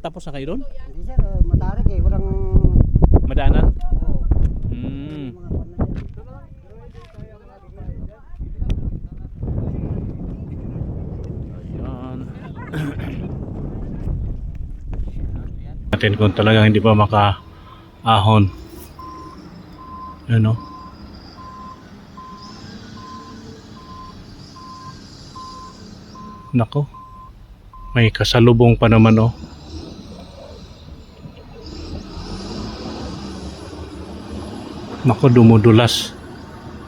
Tapos na kayo doon? Hindi sir, matarik eh, walang Madaanan? oo, Hmm. mga kwan na dyan. Ayan. Natin kung talagang hindi pa makaahon. Ano? Nako. May kasalubong pa naman oh. Nako, dumudulas.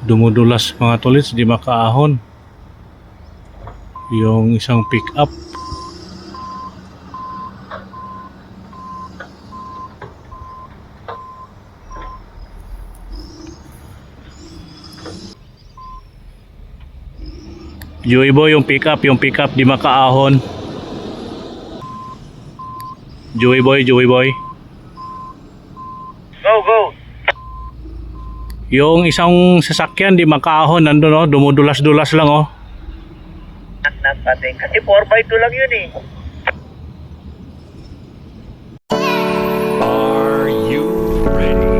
Dumudulas mga tolits, di makaahon. Yung isang pick up. Joey boy, yung pick up di makaahon. Joey boy. Go, go. Yung isang sasakyan di makaahon, nandun oh, dumudulas-dulas lang oh. Nagpating. Kasi 4x2 lang yun eh. Are you ready?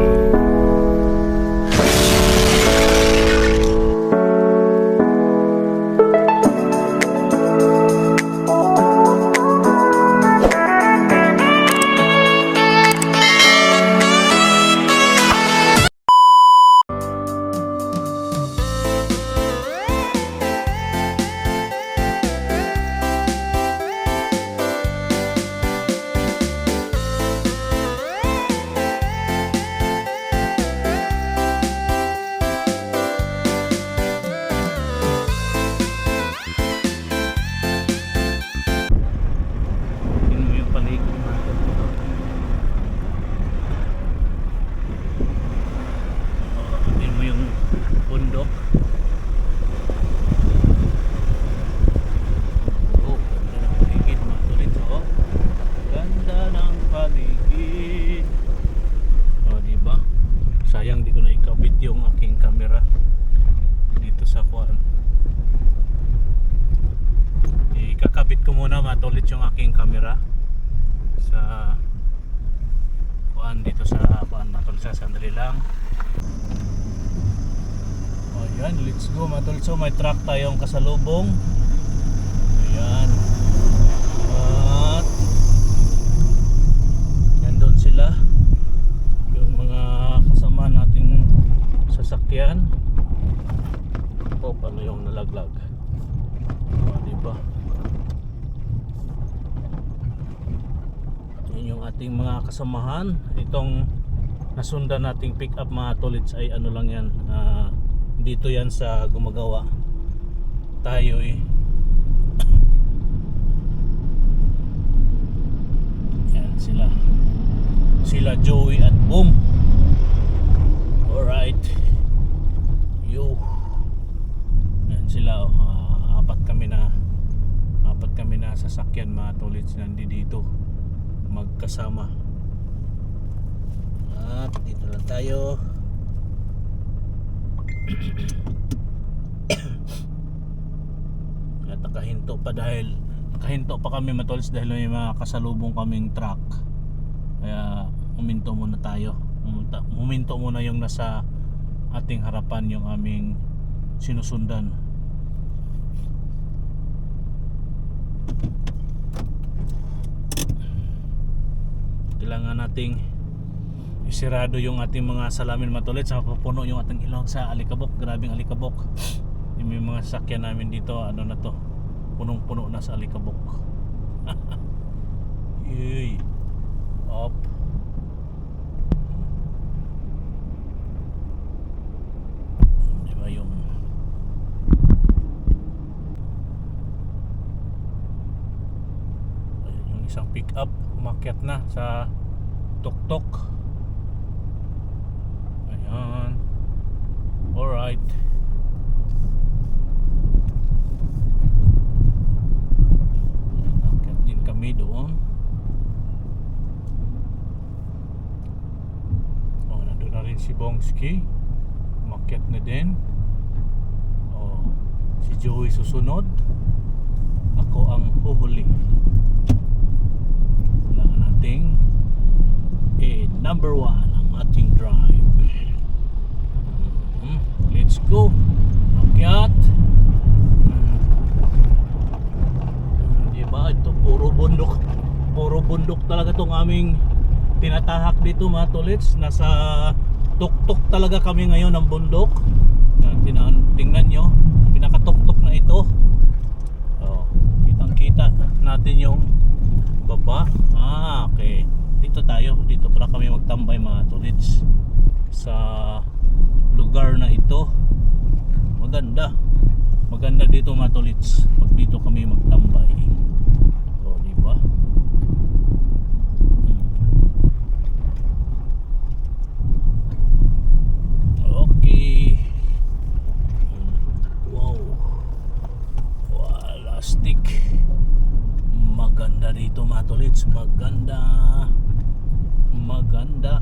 Yun mo yung paligid natin. Yun mo yung bundok. Oh, ganda ng paligid mga tolits oh. Ganda ng paligid. Oh, diba? Sayang di ko na ikabit yung aking camera dito sa kuwan. Ikakabit ko muna mga tolits yung aking camera sa kuan dito sa kuan mga tolits. Sandali lang. O yan, let's go mga tolits. So may truck tayong kasalubong. Ayan. At nandun sila, yung mga kasama nating sasakyan. O paano yung nalaglag? O diba? Yun yung ating mga kasamahan. Itong nasundan nating pick up mga tolits ay ano lang yan, dito yan sa Gumagawa. Tayo eh yan sila Joey at Boom. Alright, yo, yan sila oh. Apat kami na sasakyan mga tolits nandito magkasama. At dito lang tayo. At nakahinto pa kami mga tolits dahil may mga kasalubong kaming truck. Kaya huminto muna tayo. Huminto muna yung nasa ating harapan, yung aming sinusundan. Kailangan nating isirado yung ating mga salamin mga tolits. Mapupuno yung ating ilong sa alikabok. Grabing alikabok. Yung may mga sasakyan namin dito, ano na to, punong puno na sa alikabok. Yay. Up. Diba yung isang pick up umakyat na sa tuktok. Ayan. Alright. Umakyat din kami doon. Oh, nandun na rin si Bongski. Umakyat na din. Oh, si Joey susunod. Ako ang huhuli. Kailangan natin number 1 ang ating drive. Let's go. Akyat. Diba? Ito puro bundok. Puro bundok talaga tong aming tinatahak dito mga tolits. Nasa tuktok talaga kami ngayon ng bundok. Tingnan nyo, pinakatuktok na ito. Kitang kita natin yung baba. Okay. Dito tayo. Dito pala kami magtambay mga tolits. Sa lugar na ito. Maganda dito mga tolits. Pag dito kami magtambay. Diba? Okay. Wow. Walastik. Maganda dito mga tolits. Maganda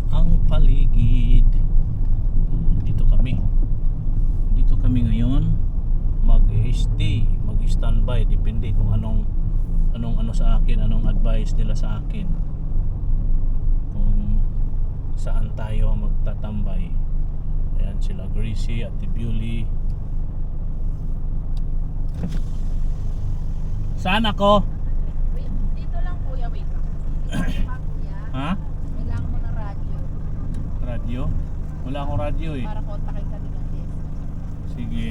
ang paligid. Dito kami ngayon mag-stay, mag-standby, depende kung anong sa akin, anong advice nila sa akin kung saan tayo magtatambay. Ayan sila Gracie at Tibuli. Saan ako? Dito lang kuya, wait lang. Kuya, Ha? kailangan mo ng radyo Radio? Wala akong radio eh. para kontakin ka nilang desk. Sige.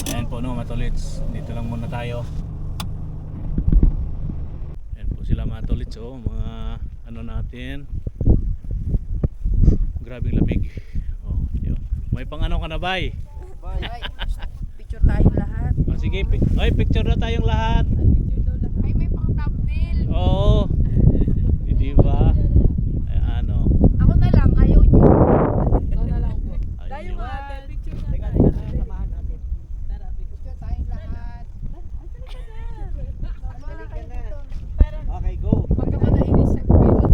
Ayan po no, matolits. Dito lang muna tayo. Ayan po sila matolits oh, mga ano natin. Grabing lamig. Oh, yun. May pang ano ka na bay? Ay, picture tayong lahat. Oh, sige, picture na tayong lahat. Ay, may pang thumbnail. Oo. Di ba? Ay, ano? Ako na lang, ayaw niya. Ikaw na lang po. Tayo nga, picture na tayo. Samahan natin. Picture tayong lahat. Wala kayo dito. Okay, go. Pagka ba nainis sa pilot,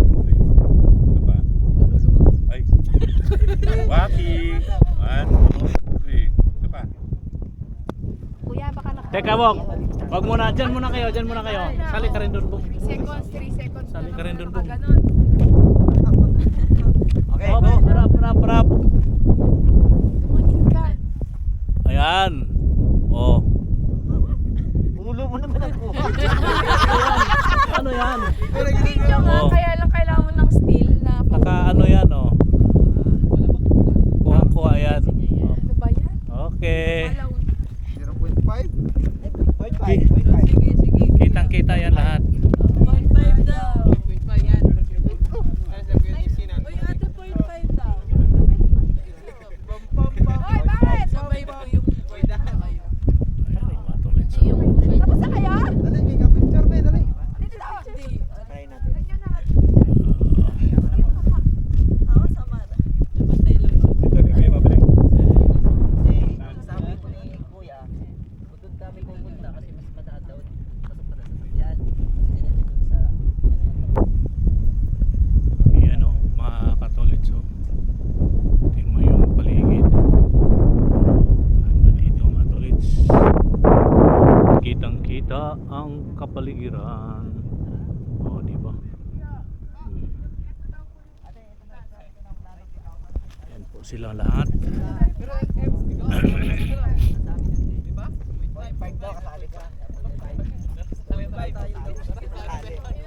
Ito pa. Ay. Walking. 1, 2, 3. Ito pa. kuya, baka Teka, Bong. Wag muna, dyan muna kayo. Sali ka rin doon, Bong. 3 seconds. Sali ka rin doon, Bong. Bong. Ganon. Okay, Oh, go. rap. Tumangin ka. Ayan. Oh. Ulo mo naman ako. Ano yan? Video nga, Oh. kaya lang kailangan mo ng still na Naka ano yan, oh. Kuha yan. Oh. Ano ba yan? Okay. Alaw. 0.5? 0.5. Sige. Kitang-kita yan lahat. 0.5 daw. 0.5 yan. Uy, ate 0.5 daw. Hoy, bakit? Sabay po yung Ayan, yung mga tulits. Tapos na kayo? Dali, may ka-picture me, dali. Dito daw. Try natin. Ito rin kayo mabalik. Kasi sabi ko ni Kuya, doon kami pupunta kasi mas madaan daw. Pasok pa sa sasakyan. Kasi diretso dun sa... Ayan, oh. Mga katulits, oh. Tingnan mo yung paligid. Ganda dito, mga tulits. Kitang-kita ang kapaligiran. Oh, di ba? Ayan po sila lahat.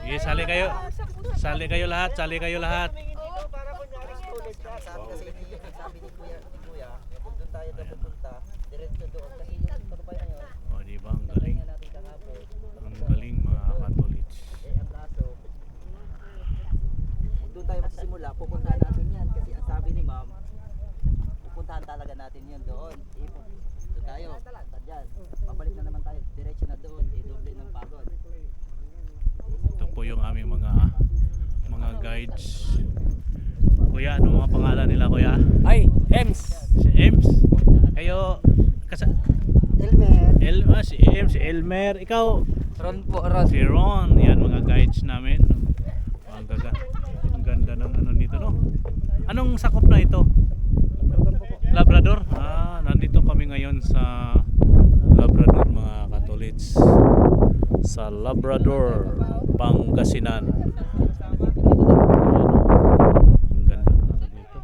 Sige, sali kayo. Sali kayo lahat. Para kunyari student ka. Sabi kasi sabi ni Kuya, kung doon tayo daw pupunta, diretso doon. Kasi yung pagpapay na yun, Oh, di ba? Ang galing. nga natin kahapon. Ang galing, mga katulits. Ang kaso, doon tayo magsisimula, pupuntahan natin yan. Kasi ang sabi ni ma'am, pupuntahan talaga natin yan doon. Doon tayo, dyan. Pabalik na naman tayo, diretso na doon. Doble ng pagod. Ito po yung aming mga guides. Kuya, ano mga pangalan nila, kuya? Ay, Ems. Si Ems. Kayo, Elmer. si Ems, si Elmer. Ikaw, Ron po, Ron. si Ron. Yan, mga guides namin. Ang ganda ng ano nito, no? Anong sakop na ito? Labrador? Nandito kami ngayon sa Labrador, mga katolits. Sa Labrador. Pangasinan. Ayan, ang ganda na dito.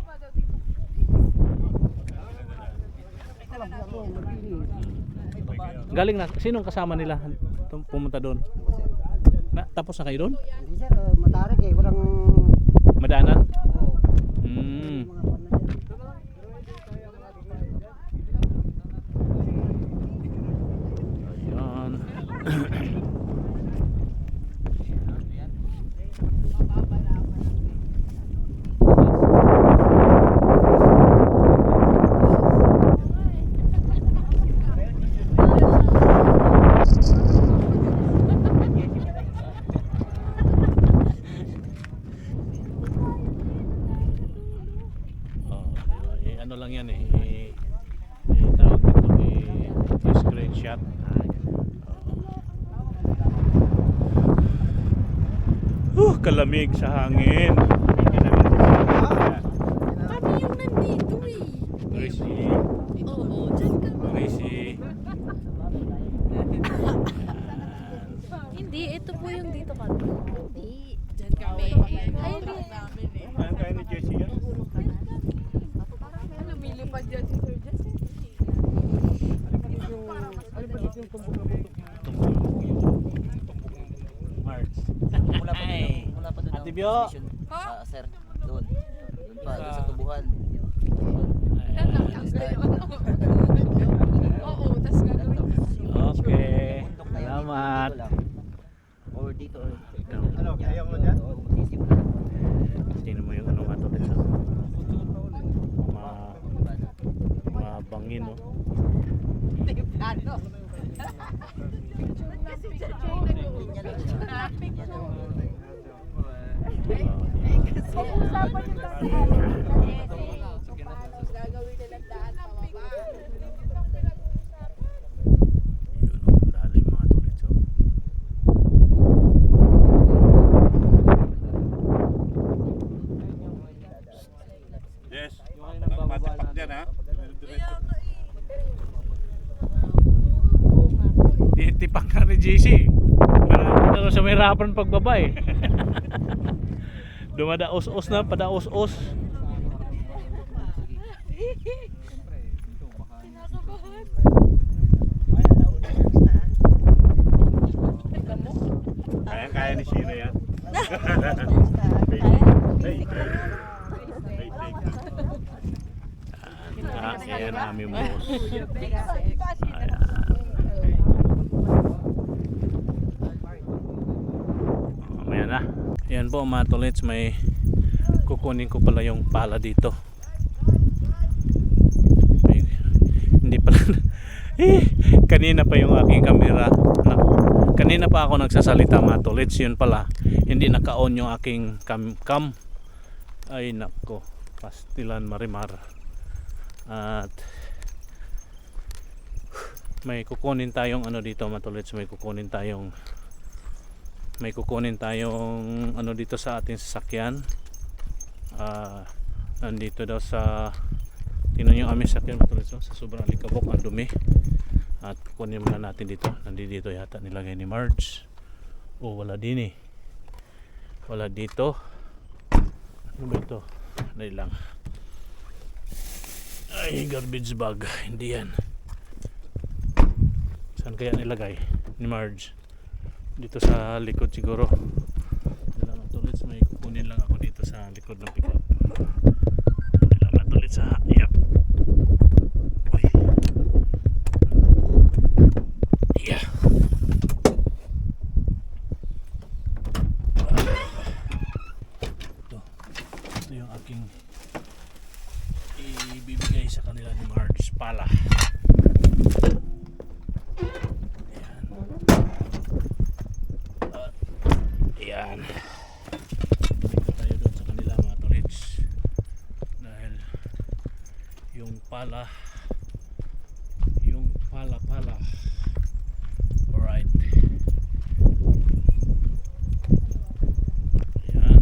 Galing na, sinong kasama nila pumunta doon? Tapos na kayo doon? Hindi sir, matarik eh, walang Madaanan? oh, Hmm. mga pan na dyan. Ayan. Ano lang yan tawag dito screenshot. Kalamig sa hangin. Kami yung nandito eh. Crazy. Oo, dyan kami. Crazy. Hindi, ito po yung dito kami. Hindi, dyan kami. Ay, hindi namin eh. Kaya ni Jessie yan? Lumilipad dyan si Sir Jesse. March. Mula pa doon Ate ang Bio. station, sir, doon. Doon pa, doon sa tubuhan. Oo, tas gagawin. Okay. Bundok na yun, Salamat. dito lang. Or dito. Ano, kaya mo dyan? Magsisimula. Tingnan mo yung ano nga to sa mabangin, no? Kasi dyan kayo nag-traffic po. Pag-usapan yung daan. Gagawin nilang daan pababa. Yun, oh, lalim mga tulit, oh. Yes. Matapak dyan ha. Tipak ka ni JC. Pero sa may harapan pagbaba eh. Dumadaos-os na, padaos-os. Kaya ni Shira yan. Ayan ang aming boss. Mamaya na. Ayan po mga tolets, may kukunin ko pala yung pala dito. Hindi pala kanina pa yung aking camera kanina pa ako nagsasalita mga tolets, yun pala hindi naka-on yung aking cam. Ay nako, pastilan marimar. At may kukunin tayong ano dito mga tolets, may kukunin tayong ano dito sa ating sasakyan. Nandito daw sa tingnan yung aming sasakyan mga tolets, sa sobrang alikabok ang dumi. At kunin muna natin dito. Nandito yata nilagay ni Marge. Wala din eh. Wala dito. Ano ba ito? Dahil lang. Ay, garbage bag. Hindi yan. Saan kaya nilagay ni Marge? Dito sa likod siguro. Salamat ulit. May kukunin lang ako dito sa likod ng pickup. Salamat ulit sa yep. Uy. Yeah. Ito yung aking ibibigay sa kanila ni Marge pala. Ayan. Dito tayo doon sa kanila mga tolits. Dahil yung pala alright. Ayan.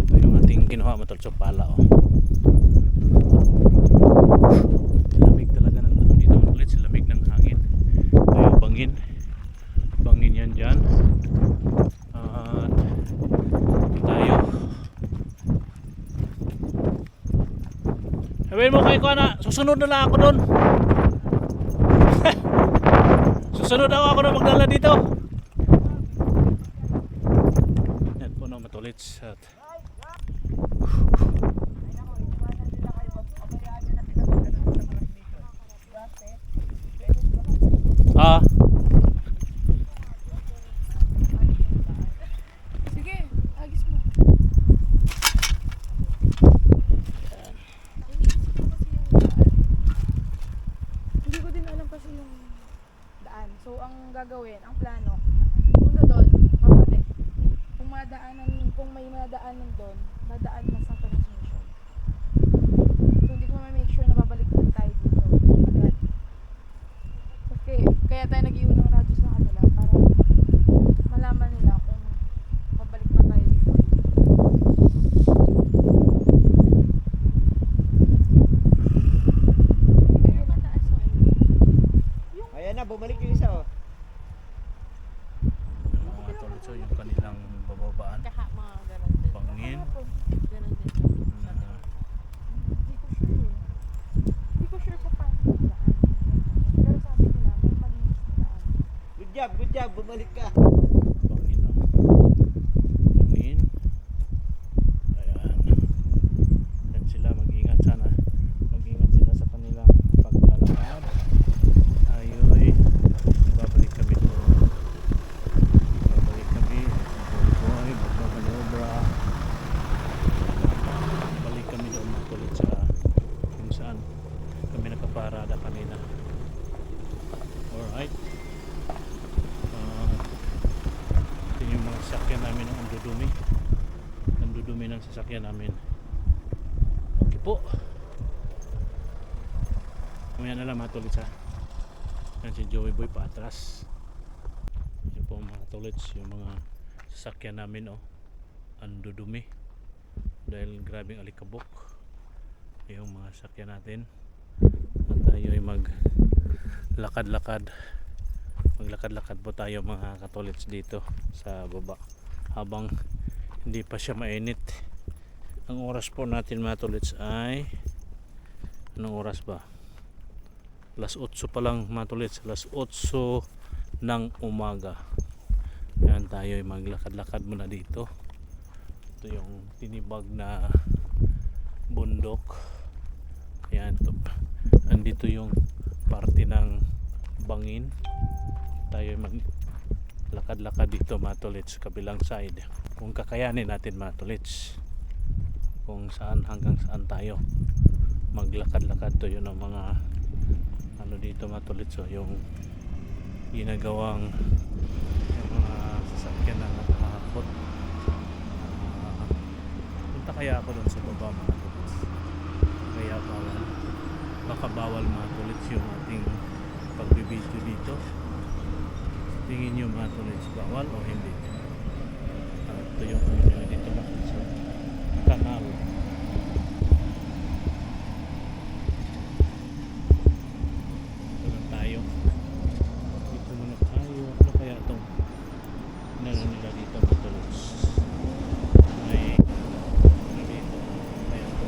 Ito yung ating kinuha mga tolits, pala oh. Lamig talaga ng ano dito mga tolits, lamig ng hangin. Ito yung bangin may kuha na. Susunod na lang ako doon. Susunod ako na magdala dito. Yan po na matulits at Sige, agis mo. Hindi ko din alam kasi yung daan. So, ang gagawin, ang plano, punta doon, babalik. Kung may madaanan doon, dadaan na sa transmission. So, hindi ko ma-make sure na babalik din tayo dito. Agad. Kasi, kaya tayo nag-iwan ng radyo sa kanila para malaman nila kung babalik na tayo dito. Pero mataas o Ayan na, bumalik yung isa oh. yung mga tulits yung kanilang bababaan. Kaka mga ganun din. Bangin. Ganun din. Na, Hindi ko sure kung paano yung daan. Pero sabi nila, may malinis na daan. Good job, bumalik ka. bangin no. Bangin. Ayan. Yan sila, mag-ingat sana. Mag-ingat sila sa kanilang paglalakad. Ayoy. Babalik kami doon. Babalik kami. Buhay, magmamanobra. Balik kami doon mga kulit sa kung saan kami nakaparada kanina. Alright. Ito yung mga sasakyan namin ang dudumi. Ang dudumi ng sasakyan namin. Okay po. Mamaya na lang mga tulits ha. Yan si Joey Boy pa atras. Yan po mga tulits, yung mga sasakyan namin oh. Ang dudumi. Dahil grabing alikabok. Yung mga sasakyan natin. At tayo ay maglakad-lakad po tayo mga katolits dito sa baba habang hindi pa siya mainit. Ang oras po natin mga katolits ay anong oras ba? Alas 8 pa lang mga katolits, alas 8 ng umaga. Yan tayo ay maglakad-lakad muna dito. Ito yung tinibag na bundok. Yan ito. Andito yung parte ng bangin. Tayo maglakad-lakad dito mga tolits sa kabilang side. Kung kakayanin natin mga tolits. Kung saan hanggang saan tayo maglakad-lakad to yun ang mga ano dito mga tolits so, yung ginagawang yung mga sasakyan na nakahakot. Punta kaya ako doon sa baba mga tolits. Kaya baka bawal mga tolits yung ating pagbibideo dito. Tingin nyo mga tolits, bawal o hindi? Ito yung dito na sa kanal. Dito na tayo. Dito muna tayo. Ano kaya itong nila dito mga tolits? May ano dito? Kaya ito.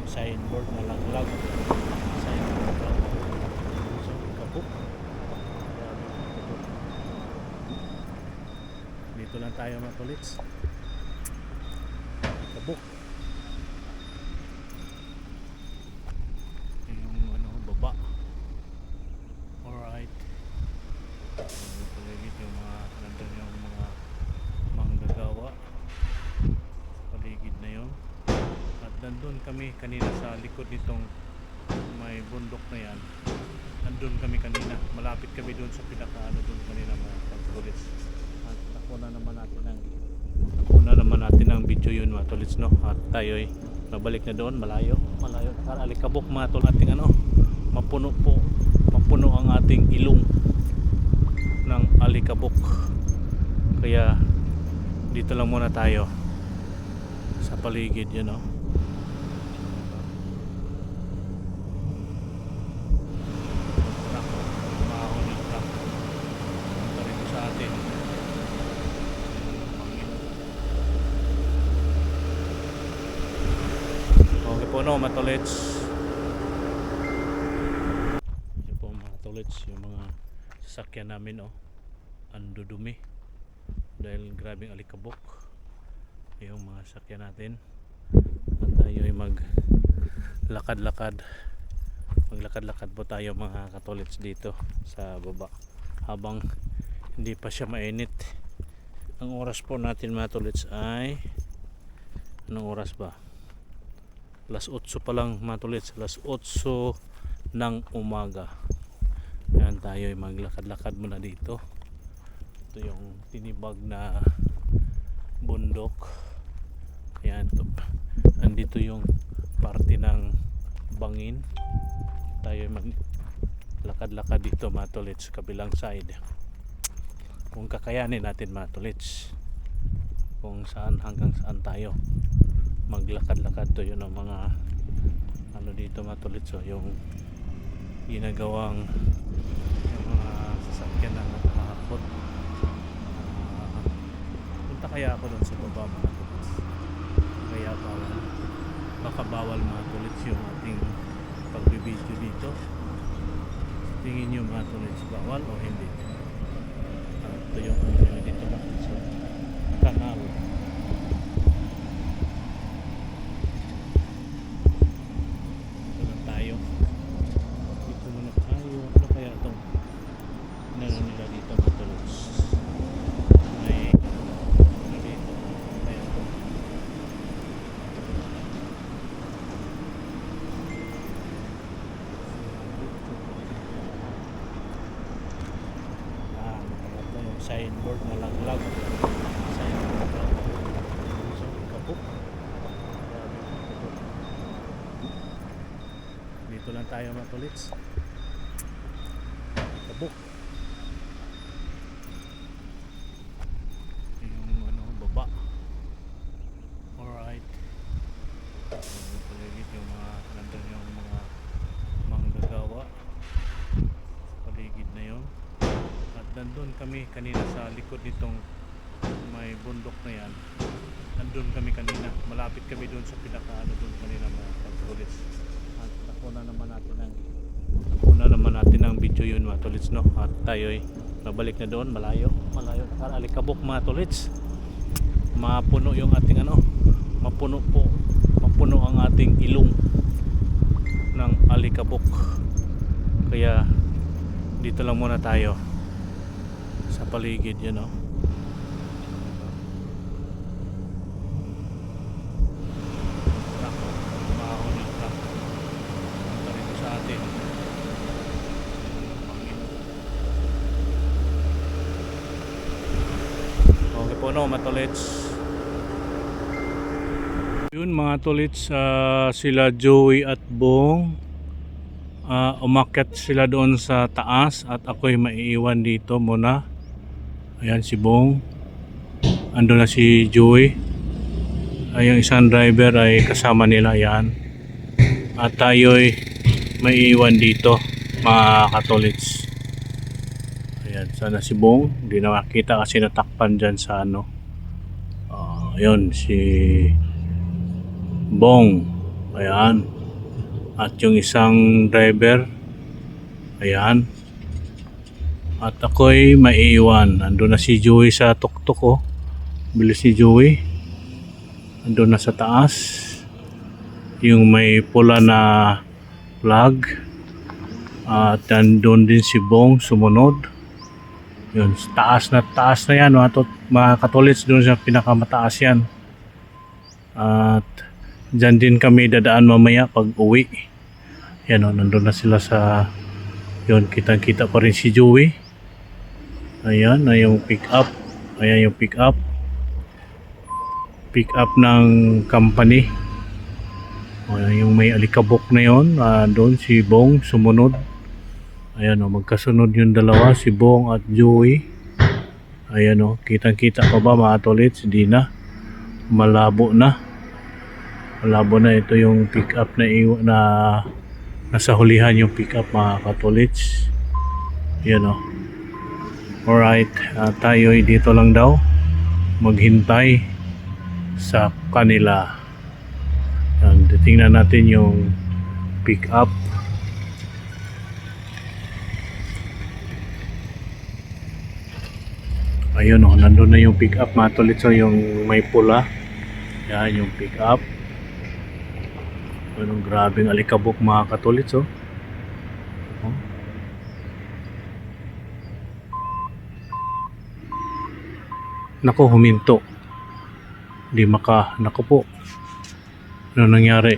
Signboard na laglag. Signboard na so, kapok. Dito lang tayo mga tolits. Kapok. Yung ano, baba. Alright. Paligid yung mga nandun yung mga manggagawa. Paligid na yun. At nandun kami kanina sa likod nitong may bundok na yan. Nandun kami kanina. Malapit kami doon sa pinakaano doon kanina mga pagtulis. At nakuna naman natin ang video yun mga tolits no. At tayo ay nabalik na doon malayo. Alikabok mga tol ating ano. Mapuno ang ating ilong ng alikabok. Kaya dito lang muna tayo sa paligid yun no. no, matulits. Yan po mga tulits, yung mga sasakyan namin oh. Ang dudumi dahil grabing alikabok yung mga sasakyan natin. At tayo ay maglakad-lakad po tayo mga katulits dito sa baba habang hindi pa siya mainit. Ang oras po natin mga tulits ay anong oras ba? Alas 8 pa lang mga tulits, alas 8 ng umaga. Yan, tayo ay maglakad-lakad muna dito. Ito yung tinibag na bundok. Yan, ito. Andito yung parte ng bangin. Tayo ay maglakad-lakad dito mga tulits, kabilang side. Kung kakayanin natin mga tulits, kung saan hanggang saan tayo maglakad-lakad. To yun ang mga ano dito mga tulits, so yung ginagawang yung mga sasakyan na nakahakot. Punta kaya ako doon sa baba mga tulits, kaya baka bawal mga tulits yung ating pagbibideo dito. Tingin nyo mga tulits, bawal o hindi? Ito yung ano dito na sa kanal. Ito na tayo. Dito muna tayo. Ano kaya itong meron nila dito mga tulits? May ano dito? Ano kaya ito? Nakalagay yung signboard na laglag. Signboard na kapok. Dito lang tayo mga tulits. Kabuk. Yung ano, baba. Alright. Yung paligid yung mga nandun yung mga manggagawa. Paligid na yun. At nandun kami kanina sa likod nitong may bundok na yan. Nandun kami kanina. Malapit kami doon sa pinakaano doon kanina mga pagtulis. At nakuna naman natin ang video yun mga tulits, no? At tayo ay nabalik na doon, malayo alikabok mga tulits. Mapuno yung ating ano, mapuno ang ating ilong ng alikabok. Kaya dito lang muna tayo sa paligid yun, no? Mahon yung truck punta rito sa atin. Okay po no mga tolits. Yun mga tolits, sila Joey at Bong umakyat sila doon sa taas at ako'y maiiwan dito muna. Ayan si Bong, ando na si Joey. Yung isang driver ay kasama nila yan. At tayo'y maiiwan dito mga katolits. Ayan, sana si Bong, hindi na makita kasi natakpan dyan sa ano. Ayun si Bong, ayan. At yung isang driver, ayan. At ako'y maiiwan. Ando na si Joey sa tuktok, oh. Bilis si Joey. Ando na sa taas. Yung may pula na flag. At andun din si Bong sumunod. Yun, taas na yan, mga katolits, doon sa pinakamataas yan. At dyan din kami dadaan mamaya pag uwi. Yan o, nandun na sila sa yun, kitang-kita pa rin si Joey. Ayan, na yung pick up. Ayan yung pick up. Pick up ng company. Ayan yung may alikabok na yun. Doon si Bong sumunod. Ayan o, magkasunod yung dalawa, si Bong at Joey. Ayan o, kitang-kita pa ba mga tolits? Di na. Malabo na. Malabo na. Ito yung pick up na nasa hulihan yung pick up mga katolits. Ayan o. Alright, tayo dito lang daw maghintay sa kanila. tingnan natin yung pick up. Ayun oh, nandun na yung pick up mga tolits, oh, yung may pula. Yan yung pick up. Anong grabeng alikabok mga katolits, oh. Oh. Nako, huminto. Nako po. Ano nangyari?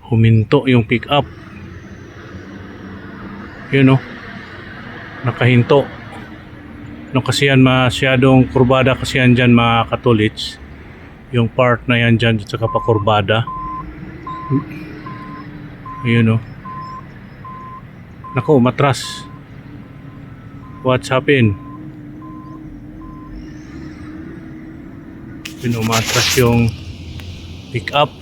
Huminto yung pick up. Yun oh. Nakahinto. No, kasi yan masyadong kurbada kasi yan dyan mga katolits. Yung part na yan dyan at saka pa kurbada. Ayun oh. Nako, matras. What's happened? Yun oh, matras yung pick up.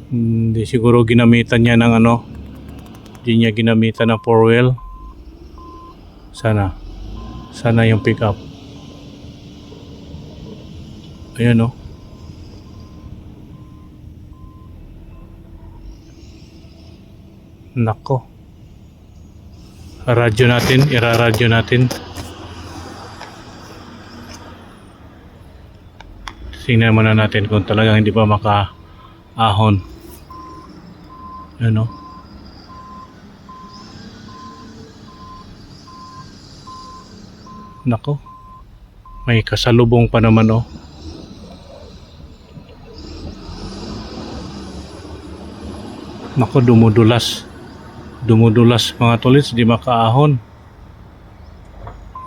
Hindi siguro ginamitan niya ng ano. Hindi niya ginamitan ng 4-wheel. Sana yung pick up. Ayan oh. Nako. Iraradyo natin. Tingnan muna natin kung talagang hindi pa makaahon. Ayan oh. Nako. May kasalubong pa naman oh. Nako, dumudulas mga tolits, di makaahon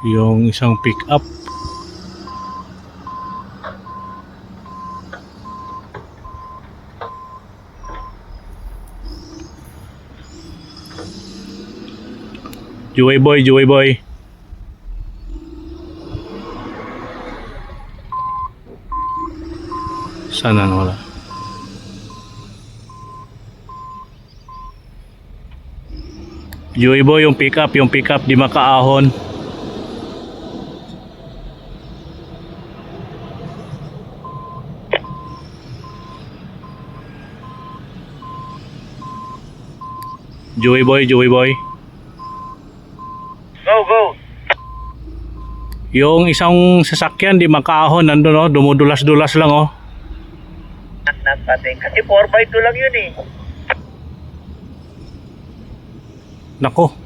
yung isang pick up. Joey boy. Sana wala. Joey boy, yung pick up di makaahon. Joey boy. Go. Yung isang sasakyan di makaahon, nandun oh, dumudulas-dulas lang oh. Knock natin. Kasi 4x2 lang yun eh. Nako,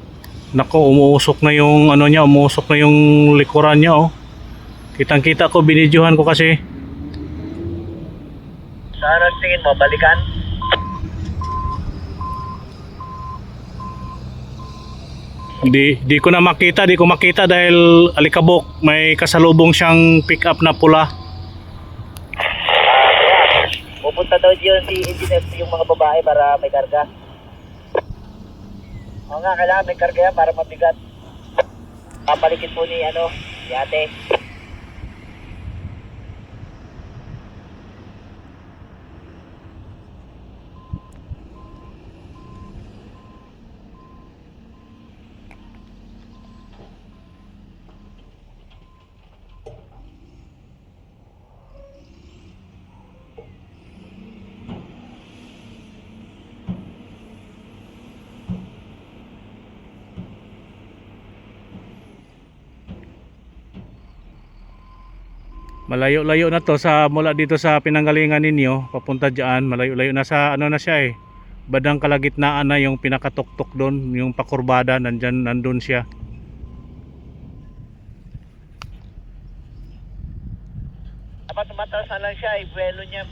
umuusok na yung ano niya, umuusok na yung likuran niya oh. Kitang-kita ko, binidyohan ko kasi. Saan ang tingin mo? Balikan? Di ko makita dahil alikabok, may kasalubong siyang pick up na pula. Pupunta daw dyan si engineer yung mga babae para may karga. Oo nga, kailangan may karga yan para mabigat. Papalikin po ni ate. Malayo-layo na to mula dito sa pinanggalingan ninyo papunta diyan, malayo-layo na sa ano na siya eh. Badang kalagitnaan na yung pinakatuktok doon, yung pakurbada nandun siya. Dapat tumataas na lang siya, buwelo niya.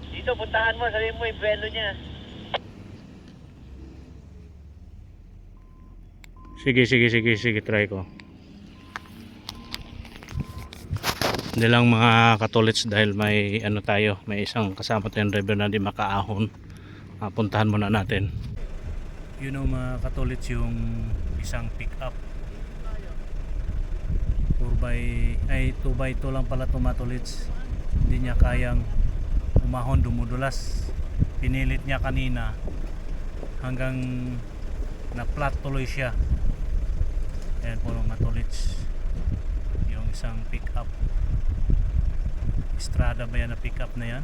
Dito, puntahan mo, sabihin mo, buwelo niya. Sige, try ko. Hindi lang mga katolits dahil may may isang kasama tayong driver na di makaahon. Puntahan muna natin. Yun know, mga katolits, yung isang pick up 2x2 lang pala tumatolits. Hindi niya kayang umahon, dumudulas. Pinilit niya kanina hanggang na flat tuloy siya. Ayan po mga tolits, yung isang pick up Estrada ba yan na pick up na yan?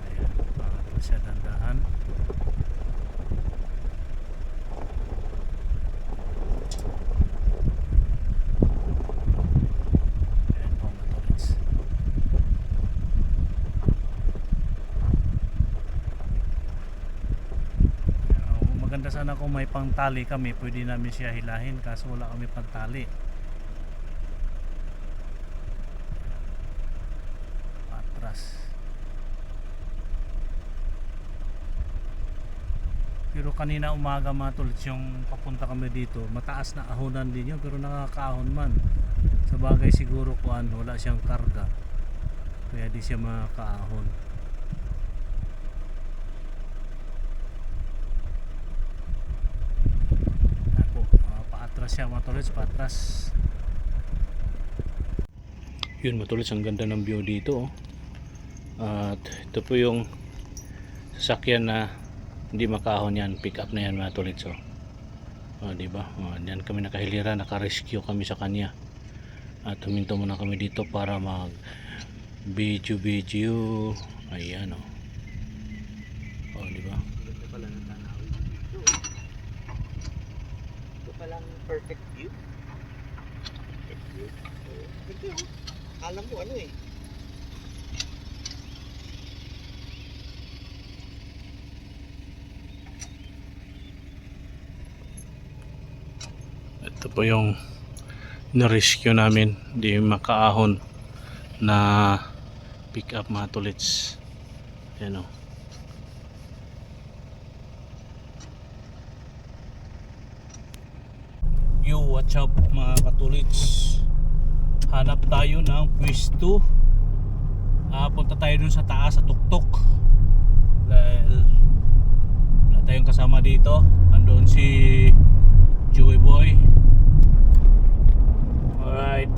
Ayan, pangatlo siya, dandahan. Ayan po mga tolits. Maganda sana kung may pangtali kami, pwede namin siya hilahin, kaso wala kami pangtali. Patras. Pero kanina umaga mga tolits, yung papunta kami dito, mataas na ahonan din yun, pero nakakaahon man. Sa bagay siguro kuan, wala siyang karga, kaya di siya makakaahon. Paatras siya mga tolits, paatras. Yun mga tolits, ang ganda ng view dito, oh. At ito po yung sasakyan na hindi makahon yan, pick up na yan mga tolits, oh. Diba? Diyan kami nakahilira, naka-rescue kami sa kanya. At huminto muna kami dito para mag video. Ayan, oh. Diba? Ganda pala ng tanawin dito. Ito palang perfect view. Perfect view. Ito, alam mo ano eh. Ito po yung na-rescue namin, di makaahon na pick up mga tolits. Ayan, oh. Yo, what's up mga katulits? Hanap tayo ng pwesto. Punta tayo dun sa taas sa tuktok. Dahil wala tayong kasama dito. Andun si Joey Boy. Alright.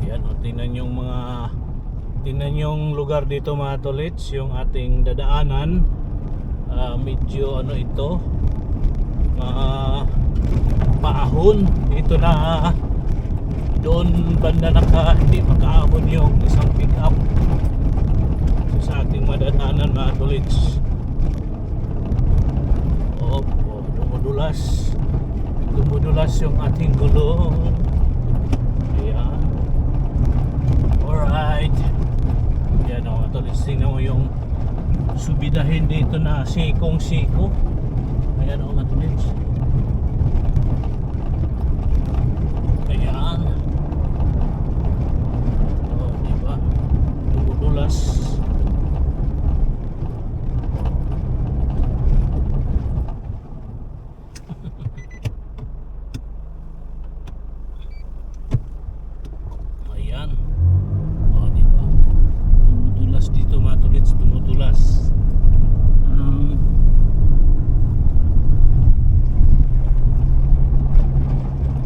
Yan, tingnan yung lugar dito mga tolits, yung ating dadaanan. Medyo ano ito, paahon dito na doon banda hindi makaahon yung isang pick up sa ating madadaanan mga tolits. Dumudulas yung ating gulong. Ayan. Alright. Yan o, tolits, tingnan mo yung subidahin dito na sikong-siko. Ayan o mga tolits. Ayan. Diba? Dumudulas. Ayan. Diba? Dumudulas dito mga tolits, dumudulas.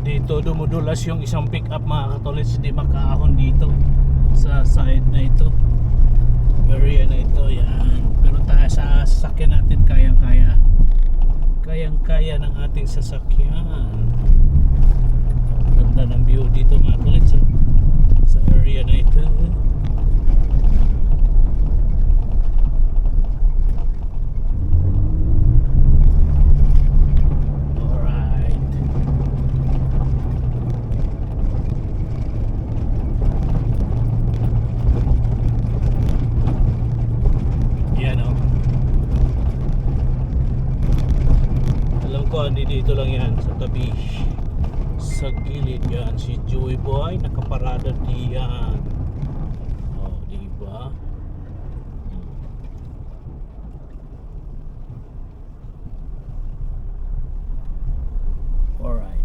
Dito dumudulas yung isang pick up mga katolits, hindi makaahon dito sa side na ito, area na ito. Yan, pero tayo sa sasakyan natin kayang-kaya ng ating sasakyan. Ganda ng view dito mga katolits, sa area na ito. Dito lang yan sa tabi, sa gilid yan si Joey Boy, nakaparada diyan. Diba? Alright.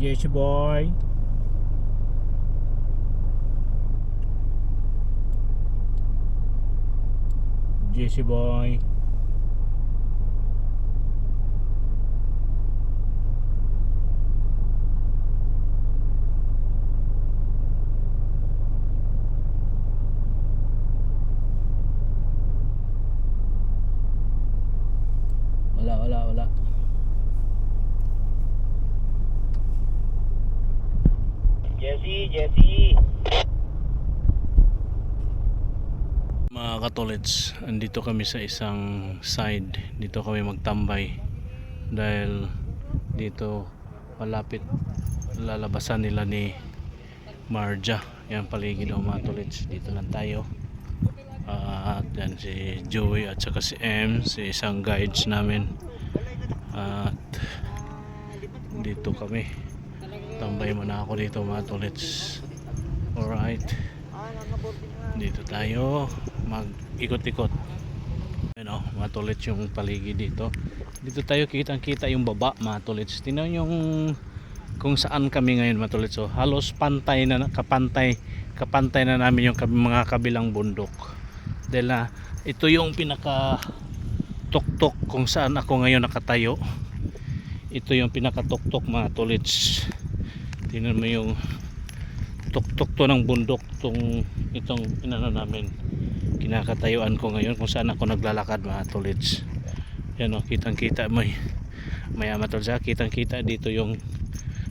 Jesse boy. Jesse boy. Wala. Jesse. Mga katolits, andito kami sa isang side. Dito kami magtambay dahil dito malapit lalabasan nila ni Marja. Yan paligid ng mga tolits. Dito lang tayo. At yan si Joey at saka si M, si isang guides namin. At dito kami. Tambay muna ako dito mga tolits. Alright. Dito tayo mag-ikot-ikot. Ano, mga tolits yung paligid dito. Dito tayo kitang-kita yung baba mga tolits. Tingnan yung kung saan kami ngayon mga tolits. So, halos kapantay na namin yung mga kabilang bundok. Dahil na ito yung pinaka tuktok kung saan ako ngayon nakatayo. Ito yung pinaka tuktok mga tolits. Tingnan mo yung tuktok to ng bundok itong inano namin kinakatayuan ko ngayon kung saan ako naglalakad mga tolits. Yan o, kitang kita may amatol sa kitang kita dito yung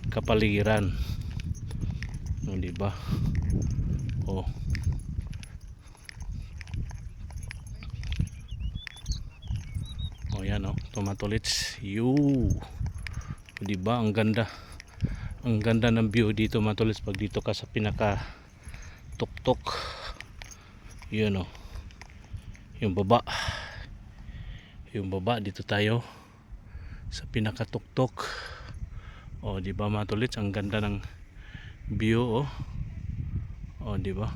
kapaligiran o, diba o yan o, tumatolits diba ang ganda ng view dito mga tolits pag dito ka sa pinaka tuktok. Yun o, yung baba dito tayo sa pinaka tuktok. O diba mga tolits, ang ganda ng view o diba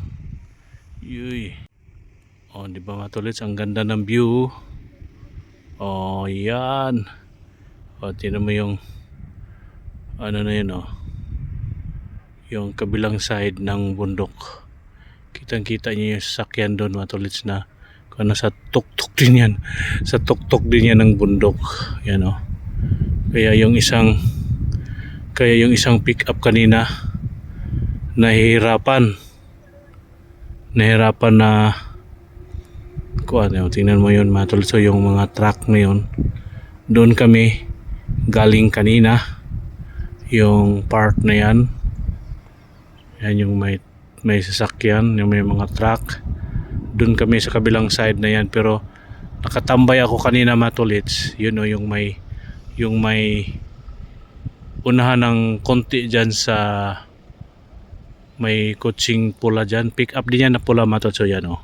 o diba mga tolits, ang ganda ng view. O yan o, tinan mo yung ano na yun o, yung kabilang side ng bundok. Kitang kita niyo yung sasakyan doon mga tolits na kung ano, sa tuktok din yan ng bundok. Yan o, kaya yung isang pick up kanina nahihirapan na tingnan mo yun mga tolits. So yung mga truck na yun, doon kami galing kanina. Yung part na yan yung may sasakyan, yung may mga truck, doon kami sa kabilang side na yan. Pero nakatambay ako kanina mga tolits, yun o, yung may unahan ng konti dyan sa may kutsing pula dyan, pick up din yan na pula mga tolits. So yan o,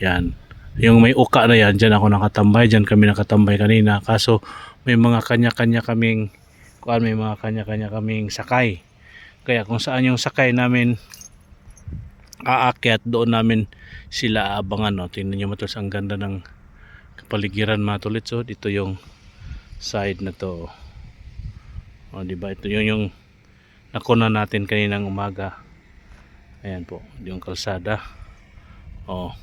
yan yung may uka na yan, dyan ako nakatambay, dyan kami nakatambay kanina. Kaso may mga kanya-kanya kaming sakay. Kaya kung saan yung sakay namin aakyat, doon namin sila aabangan. No? Tingnan nyo mga tolits, ang ganda ng kapaligiran mga tolits. So, dito yung side na to. O, diba? Ito yung nakuna natin kaninang umaga. Ayan po, yung kalsada. O,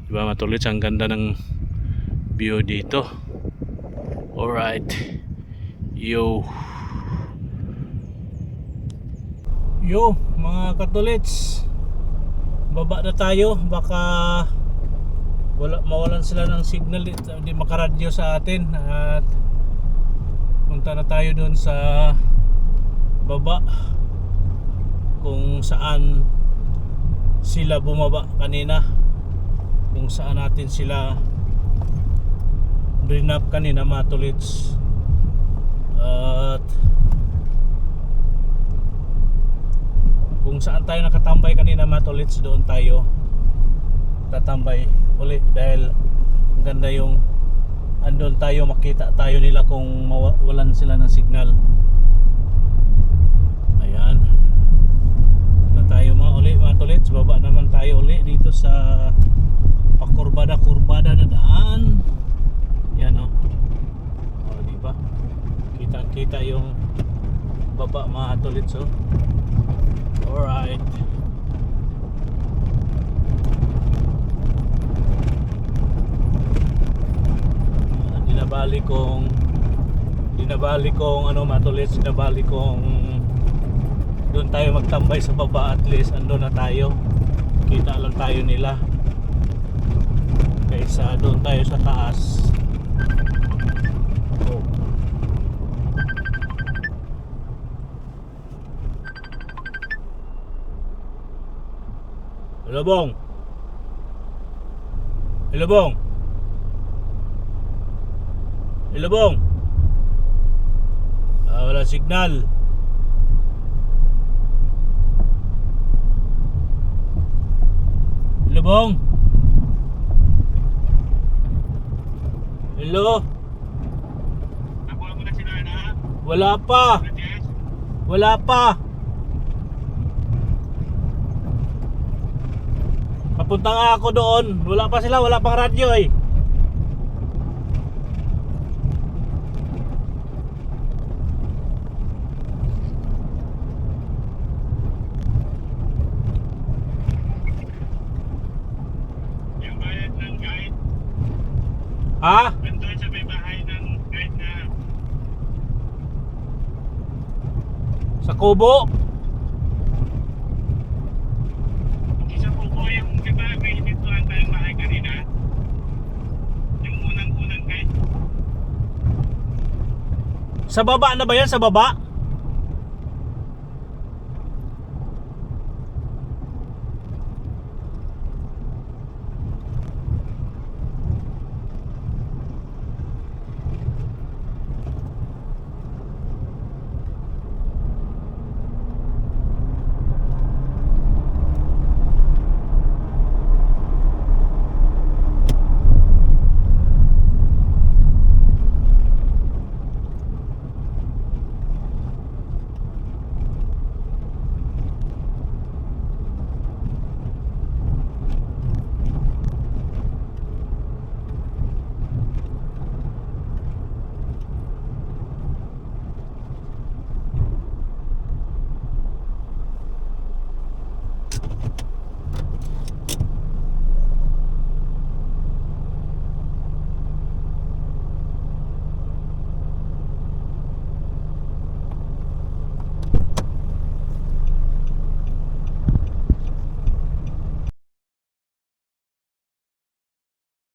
diba mga tolits, ang ganda ng view dito. Alright. Yo mga katolits, baba na tayo. Baka mawalan sila ng signal, hindi makaradyo sa atin. At punta na tayo doon sa baba kung saan sila bumaba kanina, kung saan natin sila drinap kanina mga tolits. At kung saan tayo nakatambay kanina mga tolits, doon tayo tatambay uli dahil ang ganda yung andun tayo, makita tayo nila kung mawalan sila ng signal. Ayan na tayo mga tolits, baba naman tayo uli dito sa pakurbada na daan. Yan o, diba, kita yung baba mga tolits oh. Alright. Dinabali kong ano mga tolits, dinabali kong doon tayo magtambay sa baba, at least ando na tayo, kita lang tayo nila kaysa doon tayo sa taas. Oh. Hello Bong. Hello Bong. Hello Bong. Wala signal. Hello Bong. Hello. Nakuha mo na sila na? Wala pa. Yes? Wala pa. Papunta nga ako doon. Wala pa sila, wala pang radyo eh. Yung bayad ng guide. Ha? Nandun sa may bahay ng guide na. Sa Kubo? Isa po po yung, di ba, may hinituan tayong bahay kanina? Yung unang-unang guide. Sa baba na ba yan? Sa baba?